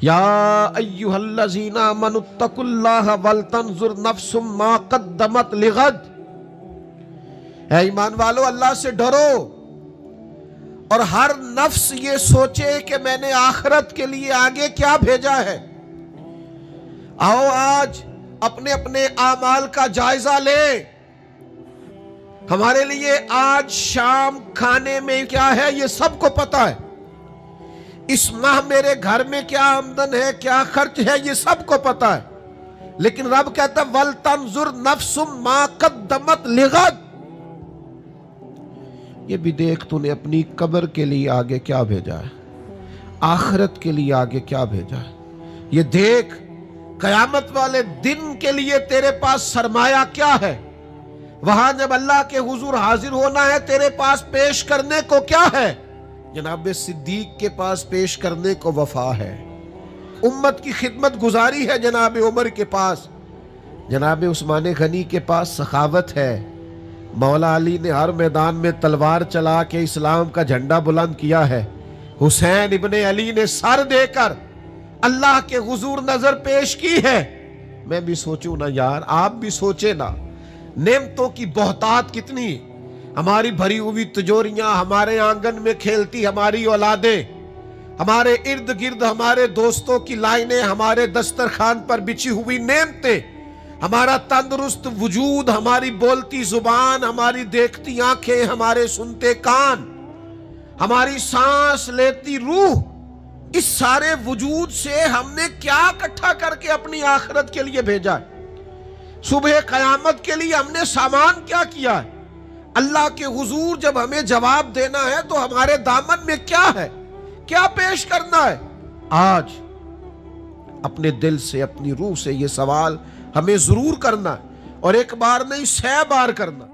یا ایھا الذین آمنوا اتقوا اللہ ولتنظر نفس ما قدمت لغد، اے ایمان والو اللہ سے ڈرو اور ہر نفس یہ سوچے کہ میں نے آخرت کے لیے آگے کیا بھیجا ہے۔ آؤ آج اپنے اپنے اعمال کا جائزہ لیں۔ ہمارے لیے آج شام کھانے میں کیا ہے یہ سب کو پتا ہے، اس ماہ میرے گھر میں کیا آمدن ہے کیا خرچ ہے یہ سب کو پتا ہے، لیکن رب کہتا ہے وَلْتَنْظُرْ نَفْسٌ مَا قَدَّمَتْ لِغَدٍ، یہ بھی دیکھ تو نے اپنی قبر کے لیے آگے کیا بھیجا ہے، آخرت کے لیے آگے کیا بھیجا ہے، یہ دیکھ قیامت والے دن کے لیے تیرے پاس سرمایہ کیا ہے، وہاں جب اللہ کے حضور حاضر ہونا ہے تیرے پاس پیش کرنے کو کیا ہے۔ جناب صدیق کے پاس پیش کرنے کو وفا ہے، امت کی خدمت گزاری ہے جناب عمر کے پاس، جناب عثمان غنی کے پاس سخاوت ہے، مولا علی نے ہر میدان میں تلوار چلا کے اسلام کا جھنڈا بلند کیا ہے، حسین ابن علی نے سر دے کر اللہ کے حضور نظر پیش کی ہے۔ میں بھی سوچوں نا یار، آپ بھی سوچے نا، نعمتوں کی بہتات کتنی، ہماری بھری ہوئی تجوریاں، ہمارے آنگن میں کھیلتی ہماری اولادیں، ہمارے ارد گرد ہمارے دوستوں کی لائنیں، ہمارے دسترخوان پر بچھی ہوئی نعمتیں، ہمارا تندرست وجود، ہماری بولتی زبان، ہماری دیکھتی آنکھیں، ہمارے سنتے کان، ہماری سانس لیتی روح، اس سارے وجود سے ہم نے کیا اکٹھا کر کے اپنی آخرت کے لیے بھیجا ہے، صبح قیامت کے لیے ہم نے سامان کیا کیا ہے، اللہ کے حضور جب ہمیں جواب دینا ہے تو ہمارے دامن میں کیا ہے، کیا پیش کرنا ہے۔ آج اپنے دل سے اپنی روح سے یہ سوال ہمیں ضرور کرنا ہے، اور ایک بار نہیں 100 بار کرنا۔